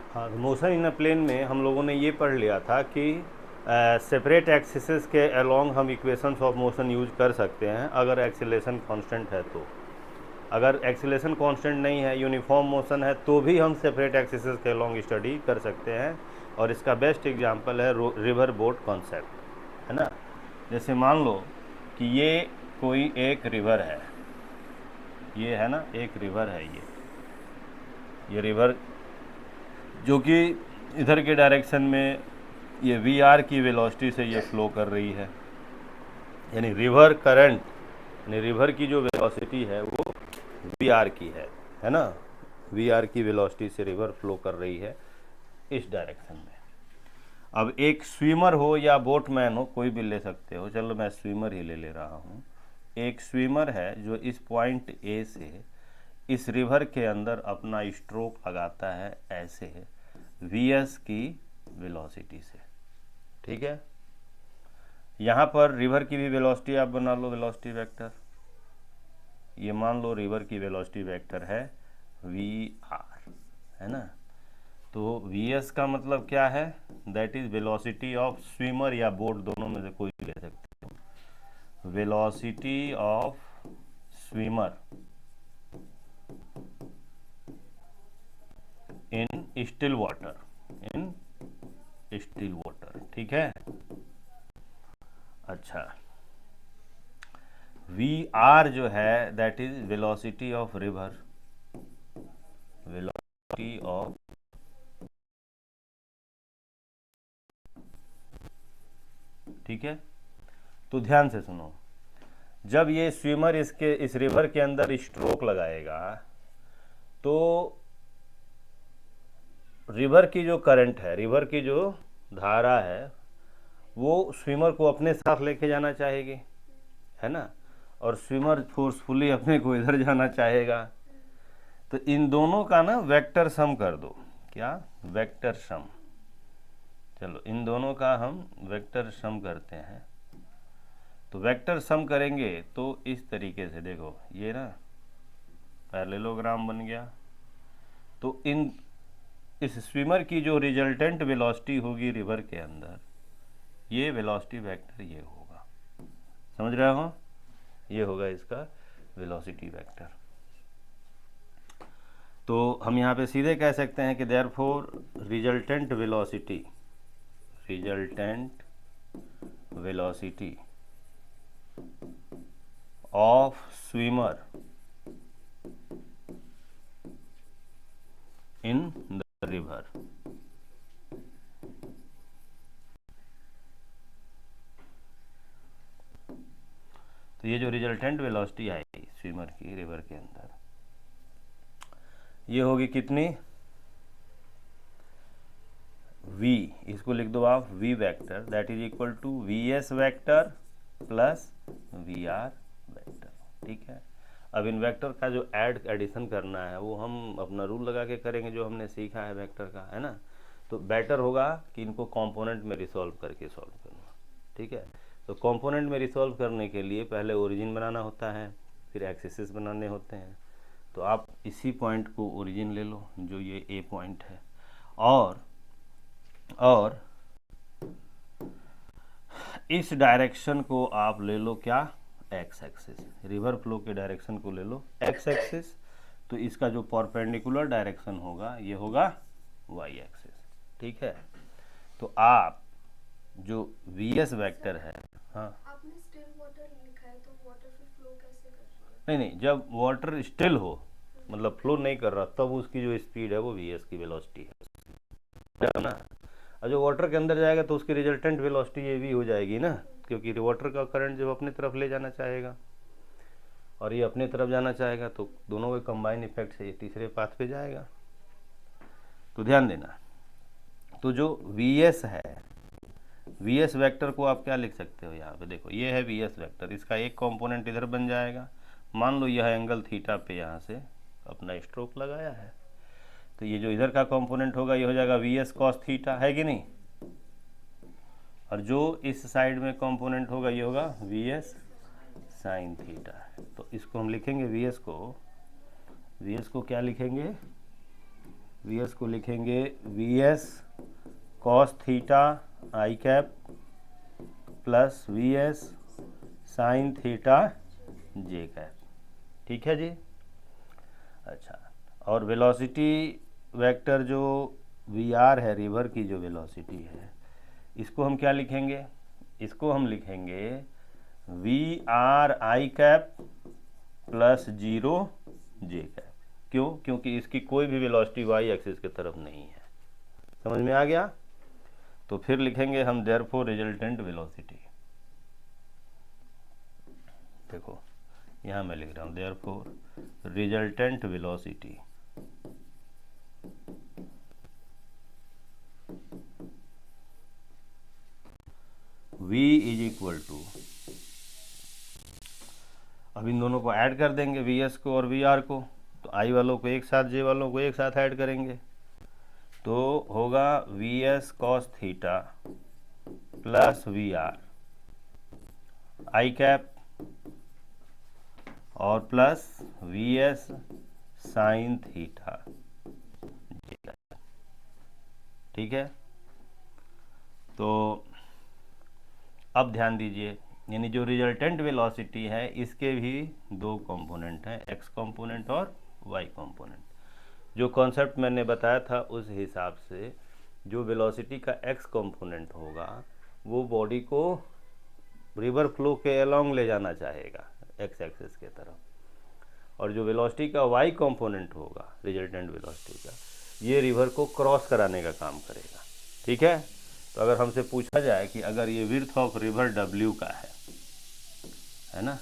हाँ, तो motion in a plane में हम लोगों ने ये पढ़ लिया था कि सेपरेट एक्सिस के अलोंग हम इक्वेशंस ऑफ मोशन यूज कर सकते हैं अगर एक्सीलरेशन कांस्टेंट है तो। अगर एक्सीलरेशन कांस्टेंट नहीं है, यूनिफॉर्म मोशन है, तो भी हम सेपरेट एक्सिस के अलोंग स्टडी कर सकते हैं। और इसका बेस्ट एग्जांपल है रिवर बोट कॉन्सेप्ट, है ना। जैसे मान लो कि ये कोई एक रिवर है, ये है ना, एक रिवर है ये रिवर जो कि इधर के डायरेक्शन में ये वी आर की वेलोसिटी से ये फ्लो कर रही है। यानी रिवर करंट, यानी रिवर की जो वेलोसिटी है वो वी आर की है ना। वी आर की वेलोसिटी से रिवर फ्लो कर रही है इस डायरेक्शन में। अब एक स्विमर हो या बोटमैन हो, कोई भी ले सकते हो, चलो मैं स्विमर ही ले रहा हूँ। एक स्विमर है जो इस पॉइंट ए से इस रिवर के अंदर अपना स्ट्रोक लगाता है ऐसे वी एस की वेलोसिटी से, ठीक है। यहाँ पर रिवर की भी वेलोसिटी आप बना लो वेलोसिटी वेक्टर। ये मान लो रिवर की वेलोसिटी वेक्टर है वी आर, है ना। तो वी एस का मतलब क्या है, that is velocity of swimmer या बोट, दोनों में से कोई भी ले सकते हो। Velocity of swimmer in still water, in still water, ठीक है। अच्छा, वी आर जो है that is velocity of river, velocity of, ठीक है। तो ध्यान से सुनो, जब ये स्विमर इसके इस रिवर के अंदर स्ट्रोक लगाएगा तो रिवर की जो करंट है, रिवर की जो धारा है, वो स्विमर को अपने साथ लेके जाना चाहेगी, है ना। और स्विमर फोर्सफुली अपने को इधर जाना चाहेगा। तो इन दोनों का ना वेक्टर सम कर दो। क्या? Vector sum. चलो इन दोनों का हम वेक्टर सम करते हैं। तो वेक्टर सम करेंगे तो इस तरीके से देखो, ये ना पैरेललोग्राम बन गया। तो इन इस स्विमर की जो रिजल्टेंट वेलोसिटी होगी रिवर के अंदर, ये वेलोसिटी वेक्टर ये होगा, समझ रहे हो, ये होगा इसका वेलोसिटी वेक्टर। तो हम यहाँ पे सीधे कह सकते हैं कि therefore resultant velocity, resultant velocity of swimmer in the river, तो ये जो रिजल्टेंट वेलोसिटी आएगी स्विमर की रिवर के अंदर, ये होगी कितनी, v, इसको लिख दो आप v vector, that is equal to V S vector plus V R vector, ठीक है। अब इन वेक्टर का जो एडिशन करना है वो हम अपना रूल लगा के करेंगे, जो हमने सीखा है वेक्टर का, है ना। तो बेटर होगा कि इनको कंपोनेंट में रिसॉल्व करके सॉल्व करना, ठीक है। तो कंपोनेंट में रिसॉल्व करने के लिए पहले ओरिजिन बनाना होता है, फिर एक्सिस बनाने होते हैं। तो आप इसी पॉइंट को ओरिजिन ले लो, जो ये ए पॉइंट है, और इस डायरेक्शन को आप ले लो क्या, एक्स एक्सिस, रिवर फ्लो के डायरेक्शन को ले लो एक्स एक्सिस। तो इसका जो परपेंडिकुलर डायरेक्शन होगा ये होगा वाई एक्सिस, ठीक है। तो आप जो वी एस वैक्टर है, हाँ आपने स्टिल वाटर लिखा है तो वाटर फिर फ्लो कैसे कर रही है? नहीं नहीं, जब वाटर स्टिल हो, मतलब फ्लो नहीं कर रहा, तब उसकी जो स्पीड है वो वी एस की वेलोसिटी है ना। और जो वाटर के अंदर जाएगा तो उसकी रिजल्टेंट वेलोसिटी ये भी हो जाएगी ना, क्योंकि वाटर का करंट जब अपनी तरफ ले जाना चाहेगा और ये अपनी तरफ जाना चाहेगा तो दोनों के कंबाइन इफेक्ट से ये तीसरे पाथ पे जाएगा। तो ध्यान देना, तो जो वी एस है, वी एस वैक्टर को आप क्या लिख सकते हो, यहाँ पे देखो ये है वी एस वैक्टर, इसका एक कंपोनेंट इधर बन जाएगा। मान लो यह एंगल थीटा पे यहाँ से अपना स्ट्रोक लगाया है, तो ये जो इधर का कंपोनेंट होगा ये हो जाएगा वी एस कॉस थीटा, है कि नहीं। और जो इस साइड में कंपोनेंट होगा ये होगा वी एस साइन थीटा। तो इसको हम लिखेंगे वी एस को क्या लिखेंगे, वी एस को लिखेंगे V S cos theta I cap plus V S sine theta J cap. ठीक है जी। अच्छा, और वेलोसिटी वेक्टर जो वी आर है, रिवर की जो वेलोसिटी है, इसको हम क्या लिखेंगे? इसको हम लिखेंगे V R I cap plus 0 J cap. क्यों? क्योंकि इसकी कोई भी वेलोसिटी वाई एक्सिस की तरफ नहीं है। समझ में आ गया? तो फिर लिखेंगे हम देयरफॉर रिजल्टेंट वेलोसिटी। देखो यहाँ मैं लिख रहा हूँ therefore resultant velocity v is equal to, अब इन दोनों को ऐड कर देंगे, वी एस को और वी आर को। तो आई वालों को एक साथ, जे वालों को एक साथ ऐड करेंगे तो होगा V S cos theta plus V R I cap और plus V S sine theta. ठीक है, तो अब ध्यान दीजिए, यानी जो रिजल्टेंट वेलोसिटी है इसके भी दो कंपोनेंट हैं, एक्स कंपोनेंट और वाई कंपोनेंट। जो कॉन्सेप्ट मैंने बताया था उस हिसाब से जो वेलोसिटी का एक्स कंपोनेंट होगा वो बॉडी को रिवर फ्लो के अलोंग ले जाना चाहेगा एक्स एक्सिस के तरफ, और जो वेलोसिटी का वाई कंपोनेंट होगा रिजल्टेंट वेलोसिटी का, ये रिवर को क्रॉस कराने का काम करेगा। ठीक है, तो अगर हमसे पूछा जाए कि अगर ये विड्थ ऑफ रिवर W का है ना,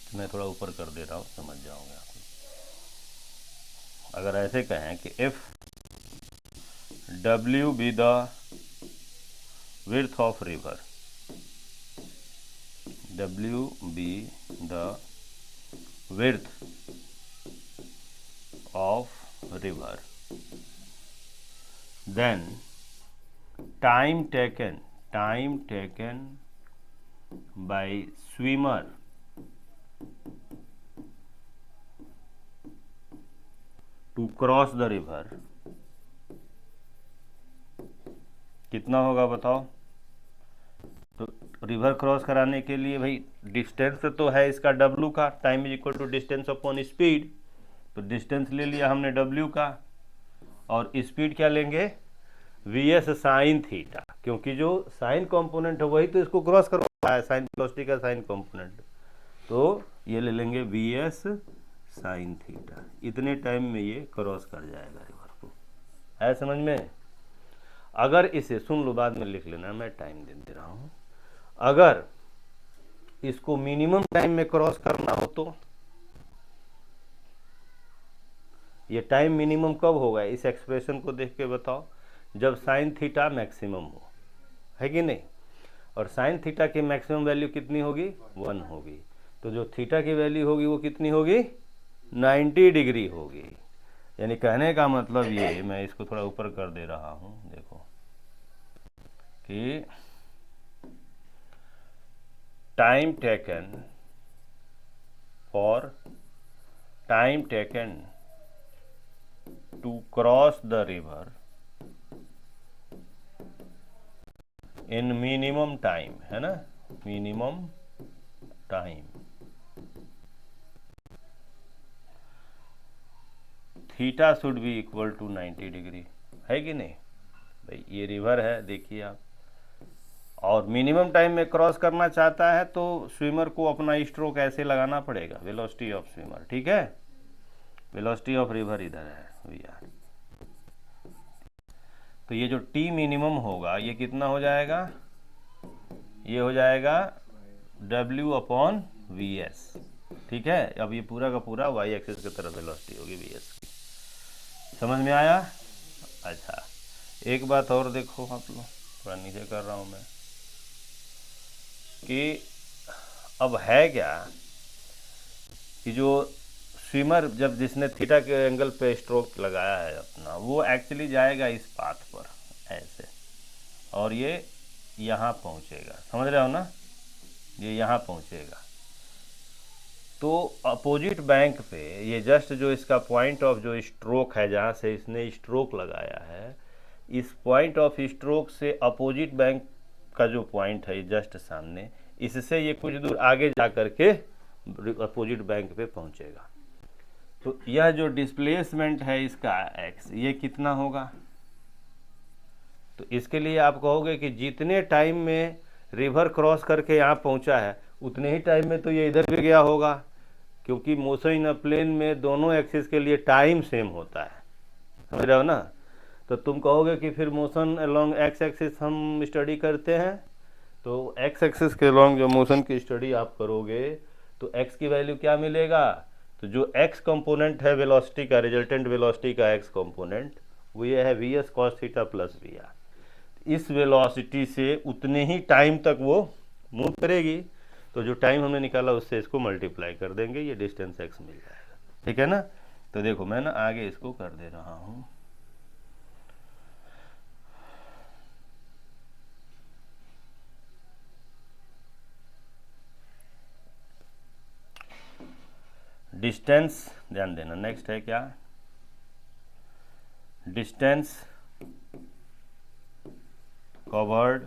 तो मैं थोड़ा ऊपर कर दे रहा हूँ, समझ जाओगे आप। अगर ऐसे कहें कि if W be the width of river, W be the width of river, then time taken by swimmer to cross the river कितना होगा बताओ? तो रिवर क्रॉस कराने के लिए भाई डिस्टेंस तो है इसका W का, time is equal to distance upon speed, तो डिस्टेंस ले लिया हमने W का, और स्पीड क्या लेंगे? वी एस साइन थीटा, क्योंकि जो साइन कंपोनेंट है वही तो इसको क्रॉस कर रहा है, साइन वेलोसिटी का साइन कंपोनेंट, तो ये ले लेंगे वी एस साइन थीटा। इतने टाइम में ये क्रॉस कर जाएगा रिवर को। है समझ में? अगर इसे, सुन लो बाद में लिख लेना, मैं टाइम दे रहा हूँ, अगर इसको मिनिमम टाइम में क्रॉस करना हो तो ये टाइम मिनिमम कब होगा? इस एक्सप्रेशन को देख के बताओ, जब साइन थीटा मैक्सिमम हो, है कि नहीं? और साइन थीटा की मैक्सिमम वैल्यू कितनी होगी? 1 होगी। तो जो थीटा की वैल्यू होगी वो कितनी होगी? 90 डिग्री होगी। यानी कहने का मतलब ये, मैं इसको थोड़ा ऊपर कर दे रहा हूँ, देखो कि time taken to cross the river in minimum time, है ना, minimum time, theta should be equal to 90 degree, है कि नहीं? भाई ये रिवर है, देखिए आप, और मिनिमम टाइम में क्रॉस करना चाहता है तो स्विमर को अपना स्ट्रोक ऐसे लगाना पड़ेगा, वेलोसिटी ऑफ स्विमर। ठीक है, वेलोसिटी ऑफ रिवर इधर है वी आर, तो ये जो टी मिनिमम होगा ये कितना हो जाएगा? ये हो जाएगा W अपॉन वी एस। ठीक है, अब ये पूरा का पूरा वाई एक्सिस की तरफ वेलोसिटी होगी वी एस की। समझ में आया? अच्छा, एक बात और देखो आप लोग, थोड़ा नीचे कर रहा हूँ मैं, कि अब है क्या कि जो स्विमर, जब जिसने थीटा के एंगल पे स्ट्रोक लगाया है अपना, वो एक्चुअली जाएगा इस पाथ पर ऐसे, और ये यहाँ पहुँचेगा, समझ रहे हो ना, ये यहाँ पहुँचेगा, तो अपोजिट बैंक पे ये जस्ट जो इसका पॉइंट ऑफ जो स्ट्रोक है, जहाँ से इसने स्ट्रोक लगाया है, इस पॉइंट ऑफ स्ट्रोक से अपोजिट बैंक का जो पॉइंट है जस्ट सामने, इससे ये कुछ दूर आगे जा करके अपोजिट बैंक पे पहुंचेगा। तो यह जो डिस्प्लेसमेंट है इसका x, ये कितना होगा? तो इसके लिए आप कहोगे कि जितने टाइम में रिवर क्रॉस करके यहाँ पहुँचा है उतने ही टाइम में तो ये इधर भी गया होगा, क्योंकि मोशन इन अ प्लेन में दोनों एक्सिस के लिए टाइम सेम होता है, समझ रहे हो ना। तो तुम कहोगे कि फिर मोशन अलोंग एक्स एक्सिस हम स्टडी करते हैं, तो एक्स एक्सिस के अलोंग जो मोशन की स्टडी आप करोगे तो एक्स की वैल्यू क्या मिलेगा? तो जो एक्स कंपोनेंट है वेलोसिटी का, रिजल्टेंट वेलोसिटी का एक्स कंपोनेंट, वो ये है V S cos theta plus V R. इस वेलोसिटी से उतने ही टाइम तक वो मूव करेगी, तो जो टाइम हमने निकाला उससे इसको मल्टीप्लाई कर देंगे, ये डिस्टेंस एक्स मिल जाएगा, ठीक है ना। तो देखो मैं ना आगे इसको कर दे रहा हूँ। डिस्टेंस ध्यान देना, नेक्स्ट है क्या? Distance covered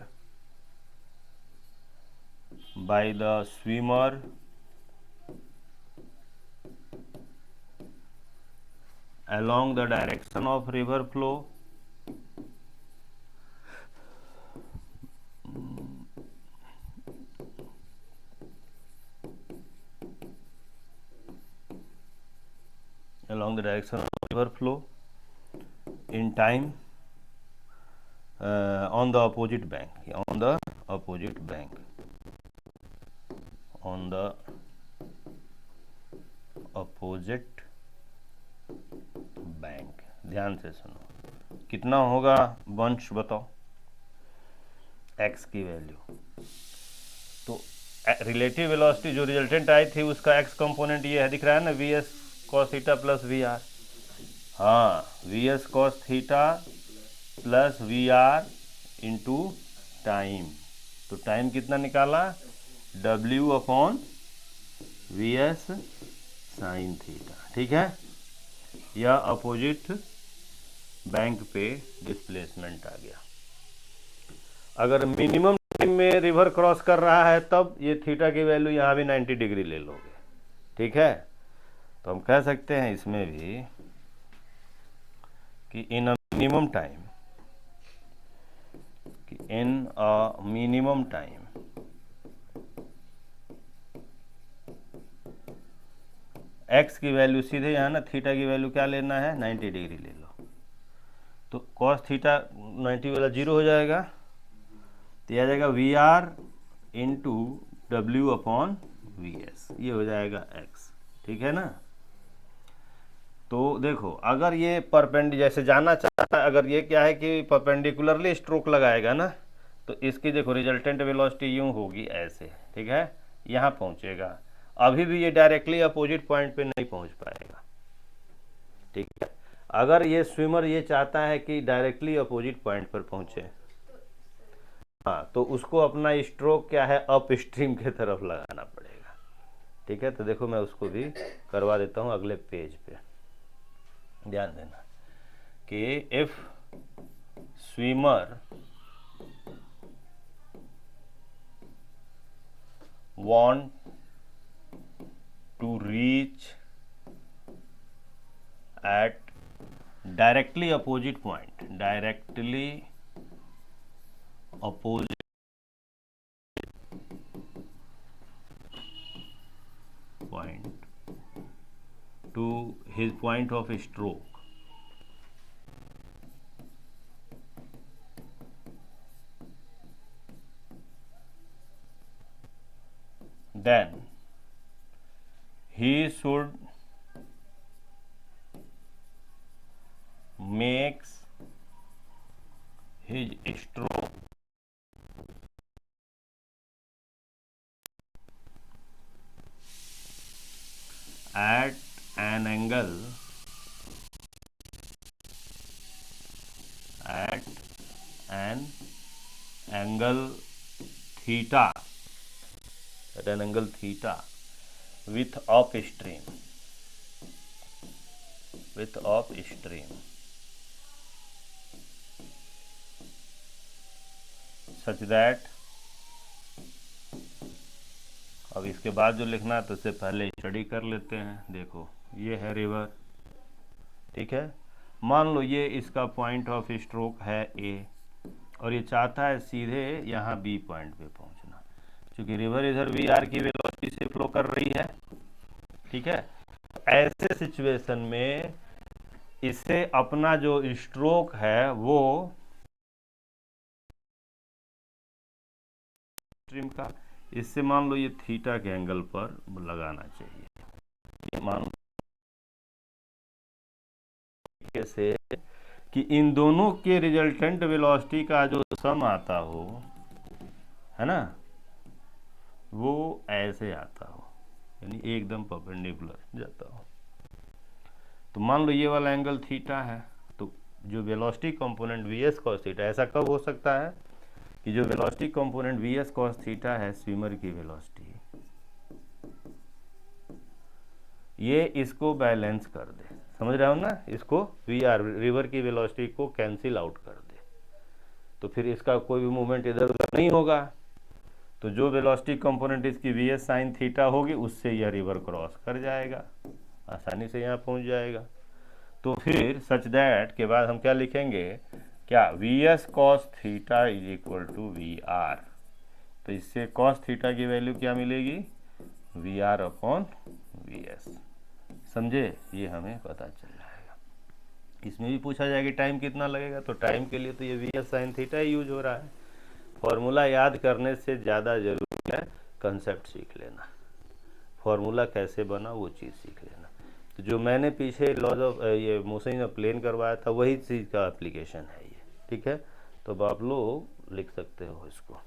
by the swimmer along the direction of river flow along the direction of river flow in time on the opposite bank, on the opposite bank, on the opposite bank. ध्यान से सुनो, कितना होगा वंश बताओ x की value. तो relative velocity जो रिजल्टेंट आई थी उसका x कंपोनेंट ये है, दिख रहा है ना, V S cos theta plus V R. हाँ, V S cos theta plus V R into time. तो टाइम कितना निकाला? W upon V S sine theta, ठीक है। यह अपोजिट बैंक पे डिस्प्लेसमेंट आ गया। अगर मिनिमम टाइम में रिवर क्रॉस कर रहा है तब ये थीटा की वैल्यू यहाँ भी 90 डिग्री ले लोगे, ठीक है। तो हम कह सकते हैं इसमें भी कि in a minimum time, in a minimum time x की वैल्यू सीधे यहाँ ना, थीटा की वैल्यू क्या लेना है? 90 डिग्री ले लो। तो कॉस थीटा 90 वाला जीरो हो जाएगा, तो आ जाएगा V R into W upon V S, ये हो जाएगा x, ठीक है ना। तो देखो अगर ये जैसे जाना चाहता है, अगर ये क्या है कि परपेंडिकुलरली स्ट्रोक लगाएगा ना, तो इसकी देखो रिजल्टेंट वेलोसिटी यूं होगी ऐसे, ठीक है, यहाँ पहुँचेगा। अभी भी ये डायरेक्टली अपोजिट पॉइंट पे नहीं पहुँच पाएगा, ठीक है। अगर ये स्विमर ये चाहता है कि डायरेक्टली अपोजिट पॉइंट पर पहुँचे, हाँ, तो उसको अपना स्ट्रोक क्या है, अप स्ट्रीम के तरफ लगाना पड़ेगा, ठीक है। तो देखो मैं उसको भी करवा देता हूँ अगले पेज पे। ध्यान देना कि if swimmer want to reach at directly opposite point, directly opposite point to his point of stroke, then he should makes his stroke at an angle theta, at an angle theta with upstream, with upstream such that, अब इसके बाद जो लिखना है तो इससे पहले study कर लेते हैं। देखो ये है रिवर, ठीक है। मान लो ये इसका पॉइंट ऑफ स्ट्रोक है ए और ये चाहता है सीधे यहाँ बी पॉइंट पे पहुँचना, क्योंकि रिवर इधर वी आर की वेलोसिटी से फ्लो कर रही है, ठीक है। ऐसे सिचुएशन में इससे अपना जो स्ट्रोक है वो स्ट्रीम का, इससे मान लो ये थीटा के एंगल पर लगाना चाहिए। ये मान लो कैसे कि इन दोनों के रिजल्टेंट वेलोसिटी का जो सम आता हो, है ना, वो ऐसे आता हो, यानी एकदम परपेंडिकुलर जाता हो। तो मान लो ये वाला एंगल थीटा है, तो जो velocity component we S cos theta, ऐसा कब हो सकता है कि जो velocity component we S cos theta है स्विमर की वेलोसिटी, ये इसको बैलेंस कर दे, समझ रहे हो ना, इसको वी आर रिवर की वेलोसिटी को कैंसिल आउट कर दे, तो फिर इसका कोई भी मूवमेंट इधर उधर नहीं होगा। तो जो वेलोसिटी कंपोनेंट इसकी वी एस साइन थीटा होगी उससे यह रिवर क्रॉस कर जाएगा, आसानी से यहाँ पहुँच जाएगा। तो फिर सच दैट के बाद हम क्या लिखेंगे, क्या V S cos theta is equal to V R, तो इससे कॉस थीटा की वैल्यू क्या मिलेगी, V R upon V S, समझे, ये हमें पता चल जाएगा। इसमें भी पूछा जाएगा टाइम कितना लगेगा, तो टाइम के लिए तो ये we S sine theta he use हो रहा है। फॉर्मूला याद करने से ज़्यादा जरूरी है कंसेप्ट सीख लेना, फॉर्मूला कैसे बना वो चीज़ सीख लेना। तो जो मैंने पीछे लॉज ऑफ ये मोशन ऑफ प्लेन करवाया था वही चीज़ का एप्लीकेशन है ये, ठीक है। तो अब आप लोग लिख सकते हो इसको।